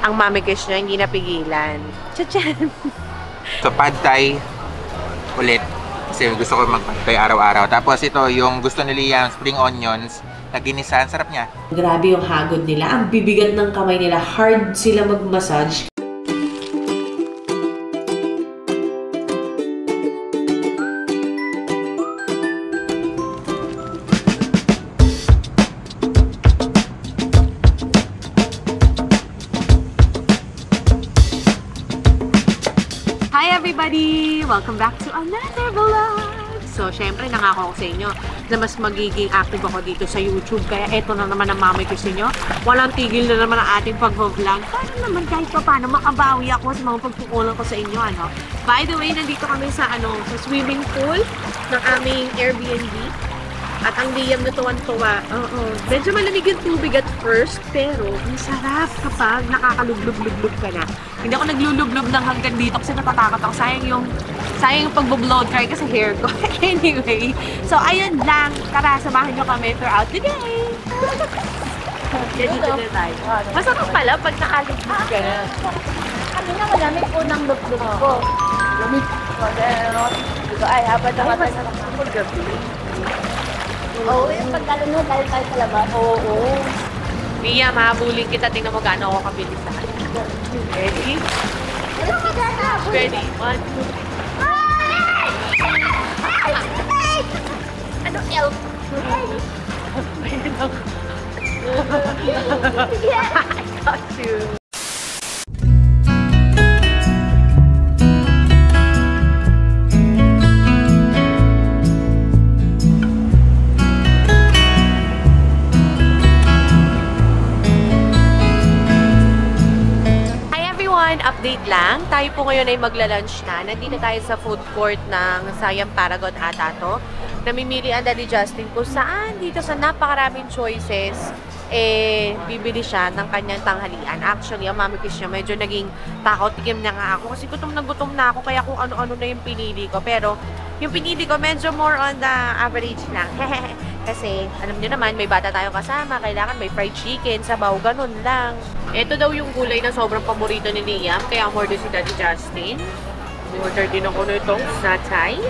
ang mamikis niya, hindi napigilan. Tchan! So, pad thai ulit. Kasi gusto ko mag-pad thai araw-araw. Tapos ito, yung gusto ni Liam, spring onions, na ginisa. Ang sarap niya. Grabe yung hagod nila. Ang bibigat ng kamay nila. Hard sila mag-massage. Hi everybody! Welcome back to another vlog! So, syempre, nangako ko sa inyo na mas magiging active ako dito sa YouTube. Kaya eto na naman ang mamay ko sa inyo. Walang tigil na naman ang ating pag-vlog. Paano naman kahit pa paano makabawi ako sa mga pagkukulang ko sa inyo, ano? By the way, nandito kami sa, sa swimming pool ng aming Airbnb. At ang Liam na tuwan-tuwa. Medyo malamig yung tubig at first, pero ang sarap kapag nakakalublob-lublob ka na. Hindi ako naglulublob ng hanggang dito kasi natatakot ako. Sayang yung pagbo-blow dry kasi hair ko. Anyway, so ayun lang. Tara, samahan nyo kami throughout the day. Dito na tayo. Masarap pala pag nakalublob ka na. Kanina malamig po ng lublog ko. Lamig ko. Pero, ay, habang naman tayo sa gabi. Oo, yung pagkalunod tayo sa labas. Oo. Mia, mahabulin kita. Tingnan mo gaano ako kabilis na. Ready? Ready? 1, 2, Ano elf? I got you. Update lang. Tayo po ngayon ay magla-lunch na. Nandito tayo sa food court ng Siam Paragon ata to. Namimili ang Daddy Justin kung saan dito sa napakaraming choices bibili siya ng kanyang tanghalian. Actually, ang mami kiss niya medyo naging takot. Tikim na nga ako kasi gutom na ako kaya kung ano-ano na yung pinili ko. Pero yung pinili ko medyo more on the average lang. Kasi, alam niyo naman, may bata tayo kasama. Kailangan may fried chicken, sabaw, ganun lang. Ito daw yung gulay na sobrang paborito ni Liam. Kaya order si Daddy Justin. Order din ako na itong satay,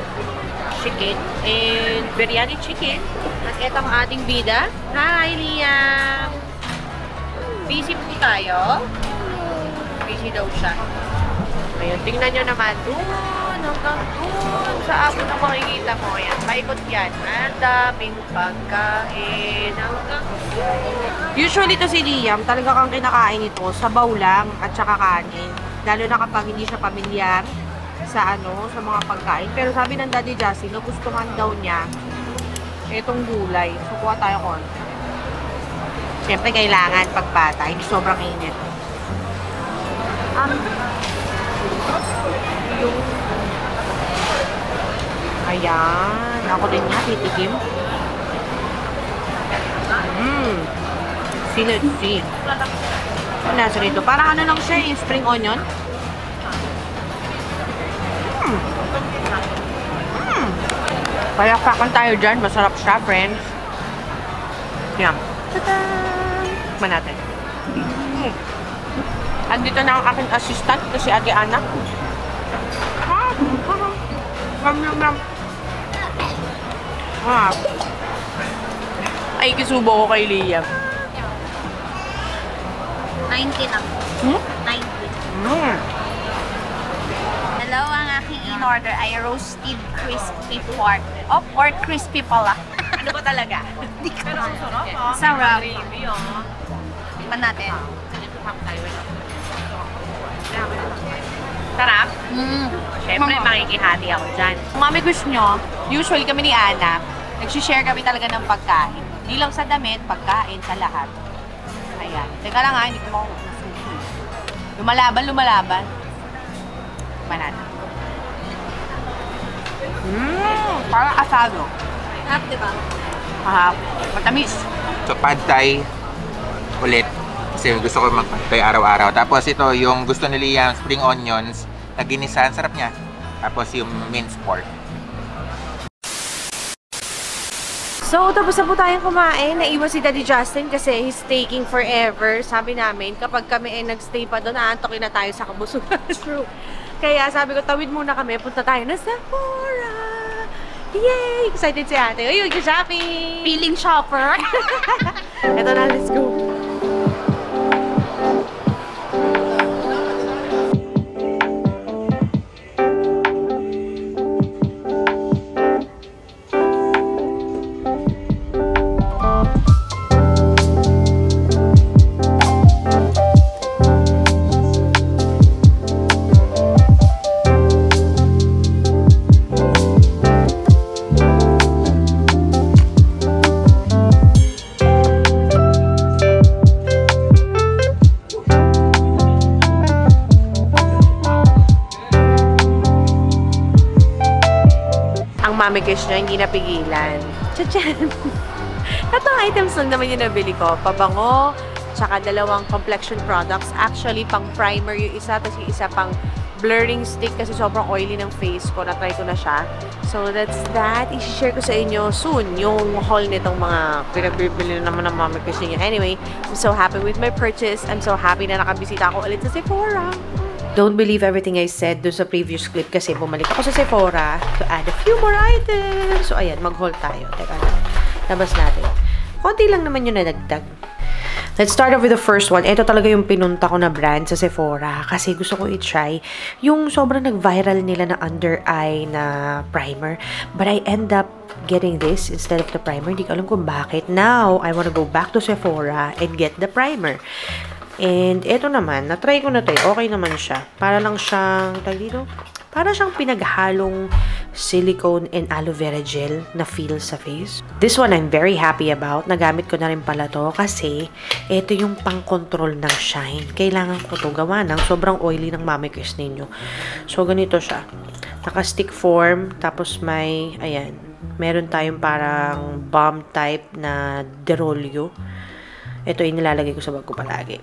chicken, and biryani chicken. At ito ang ating bida. Hi, Liam! Busy po tayo. Busy daw siya. Ayun, tingnan nyo naman. Doon, hanggang doon. Sa ako na makikita mo. Ayan, paikot yan. Ang daming pagkain. Hanggang usually to si Liam, talaga kang kinakain ito, sabaw lang at saka kanin. Lalo na kapag hindi siya pamilyar sa sa mga pagkain. Pero sabi ng Daddy Justin, nagustuhan daw niya itong gulay. So, kuha tayo kon. Siyempre, kailangan pagpata. Hindi sobrang init. Ayan. Ako din nga, titikim. Sinudsi. Ano nasa rito? Parang ano lang siya, yung spring onion. Palakpakan tayo dyan. Masarap siya, friends. Yan. Tada! Tikman natin. Andito na ang aking assistant, si Ate Ana. Ay, kisubo ko kay Liam. 90 lang. 90. Hello, ang aking in-order ay roasted crispy pork. Oh, pork crispy pala. Ano ba talaga? Pero ang sarap, ha? Sarap. Gravy, oh. Tikman natin. Sarap? Siyempre, makikihati ako dyan. Kung mami gusto nyo, usually kami ni Ana, nagsishare kami talaga ng pagkain. Hindi lang sa damit, pagkain, sa lahat. Ayan. Teka lang ha, hindi ko makukususo. Lumalaban. Banana. Parang asado. Sarap, diba? Matamis. So, pad thai ulit. Kasi gusto ko mag-pad thai araw-araw. Tapos ito, yung gusto ni Liam, spring onions, na ginisa. Ang sarap niya. Tapos yung minced pork. So, tapos na po tayong kumain. Naiwan si Daddy Justin kasi he's taking forever. Sabi namin, kapag kami ay nagstay pa doon, aantokin na tayo sa kabusugan. True. Kaya sabi ko, tawid muna kami. Punta tayo na Sephora. Yay! Excited si ate. Uy, mag-shopping! Feeling shopper. Ito na, let's go. Mamikis nyo, hindi napigilan. Tachan! Tatlong items lang naman yung nabili ko. Pabango, tsaka dalawang complexion products. Actually, pang primer yung isa, tapos yung isa pang blurring stick kasi sobrang oily ng face ko. Na-try ko na siya. So, that's that. I-share ko sa inyo soon yung haul nitong mga pinabibili naman ng mamikis niyo. Anyway, I'm so happy with my purchase. I'm so happy na nakabisita ako ulit sa Sephora. Don't believe everything I said dun sa previous clip kasi bumalik ako sa Sephora to add a few more items. So, ayan, mag-haul tayo. Teka lang. Labas natin. Konti lang naman yung nadagdag. Let's start off with the first one. Ito talaga yung pinunta ko na brand sa Sephora kasi gusto ko i-try yung sobrang nag-viral nila na under eye na primer. But I end up getting this instead of the primer. Hindi ko alam kung bakit. Now, I wanna go back to Sephora and get the primer. And ito naman, na-try ko na ito. Okay naman siya. Para lang siyang, dito, para siyang pinaghalong silicone and aloe vera gel na feel sa face. This one I'm very happy about. Nagamit ko na rin pala to kasi ito yung pang-control ng shine. Kailangan ko to gawa ng sobrang oily ng mamikis ninyo. So, ganito siya. Naka-stick form, tapos may, ayan, meron tayong parang balm type na derolyo. Ito yung nilalagay ko sa bag ko palagi.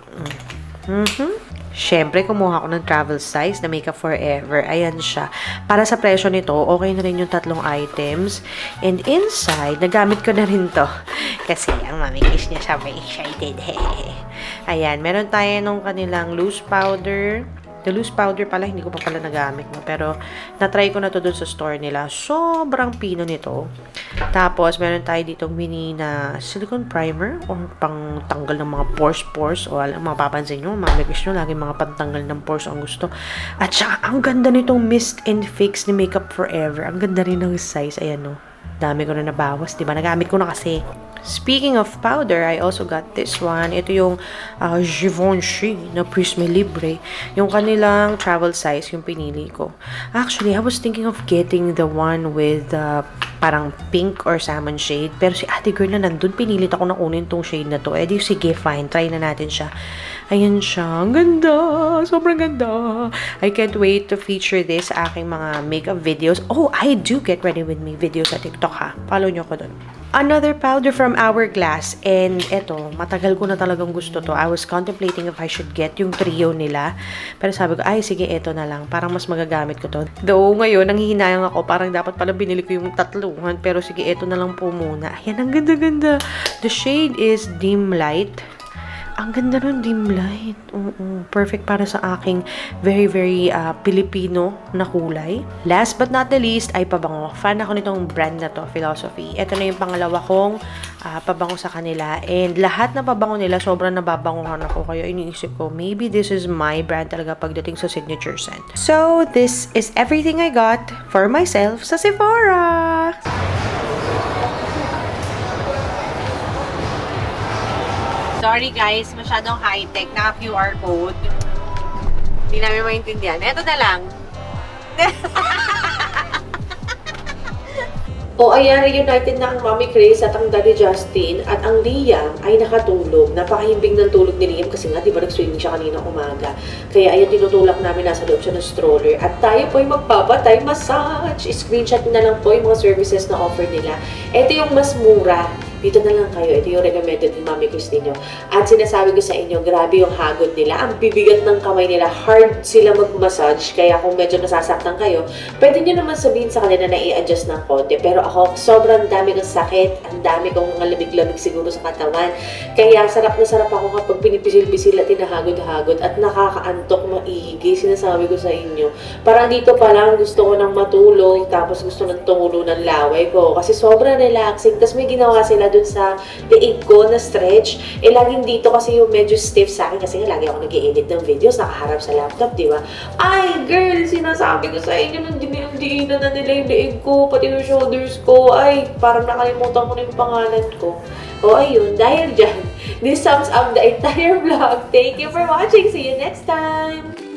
Siyempre, kumuha ako ng travel size na Makeup Forever. Ayan siya. Para sa presyo nito, okay na rin yung tatlong items. And inside, nagamit ko na rin to. Kasi ang mamikis niya siya may excited. Ayan, meron tayo nung kanilang loose powder. The loose powder pala, hindi ko pa pala nagamit. No? Pero, na-try ko na to dun sa store nila. Sobrang pino nito. Tapos, meron tayo ditong mini na silicone primer o pang tanggal ng mga pores. O alam, mapapansin nyo, mamikis nyo, lagi mga pantanggal ng pores ang gusto. At saka, ang ganda nitong Mist and Fix ni Makeup Forever. Ang ganda rin ng size. Ayan, no. Dami ko na nabawas, diba? Nagamit ko na kasi. Speaking of powder, I also got this one. Ito yung Givenchy na Prisme Libre. Yung kanilang travel size, yung pinili ko. Actually, I was thinking of getting the one with parang pink or salmon shade. Pero si ate girl na nandun, pinilit ako na kunin tong shade na to. Eh di, sige, fine. Try na natin siya. Ayan siya. Ang ganda. Sobrang ganda. I can't wait to feature this sa aking mga makeup videos. Oh, I do get ready with me videos sa TikTok ha. Follow nyo ko dun. Another powder from Hourglass. And eto, matagal ko na talagang gusto to. I was contemplating if I should get yung trio nila. Pero sabi ko, ay sige, eto na lang. Parang mas magagamit ko to. Though ngayon, nanghihinayang ako. Parang dapat pala binili ko yung tatluhan. Pero sige, eto na lang po muna. Ayan, ang ganda-ganda. The shade is Dim Light. Ang ganda nun, dim light. Perfect para sa aking very, very Filipino na kulay. Last but not the least ay pabango. Fan ako nitong brand na to, Philosophy. Ito na yung pangalawa kong pabango sa kanila. And lahat na pabango nila, sobrang nababangohan ako. Kaya iniisip ko, maybe this is my brand talaga pagdating sa signature scent. So, this is everything I got for myself sa Sephora! Sorry guys, masyadong high-tech. Naka-QR code. Hindi namin maintindihan. Ito na lang. O ayan, reunited na ang Mommy Grace at ang Daddy Justin at ang Liam ay nakatulog. Napakahimbing ng tulog ni Liam kasi nga, di ba nag-swimming siya kanina umaga. Kaya ayan, tinutulak namin, nasa loob siya ng stroller. At tayo po ay magpapatay massage. Screenshot na lang po yung mga services na offer nila. Ito yung mas mura dito na lang kayo. Ito yung recommended ni Mami Christine nyo. At sinasabi ko sa inyo, grabe yung hagod nila. Ang bibigat ng kamay nila. Hard sila mag-massage. Kaya kung medyo nasasaktan kayo, pwede nyo naman sabihin sa kanila na i-adjust ng konti. Pero ako, sobrang dami kong sakit. Ang dami kong mga lamig-lamig siguro sa katawan. Kaya sarap na sarap ako kapag pinipisil-pisil at hinahagod-hagod at nakakaantok maigi. Sinasabi ko sa inyo. Parang dito pa lang gusto ko nang matulog. Tapos gusto nang tumulo ng laway ko. Kasi sobrang relaxing. Tapos may ginawa sila dun sa liig ko na stretch. Eh, laging dito kasi yung medyo stiff sa akin kasi nga lagi ako nag-i-edit ng videos, nakaharap sa laptop, di ba? Ay, girl, sinasabi ko sa inyo, nandiyan na nila yung liig ko, pati yung shoulders ko. Ay, parang nakalimutan ko na yung pangalan ko. O, ayun, dahil dyan, this sums up the entire vlog. Thank you for watching. See you next time!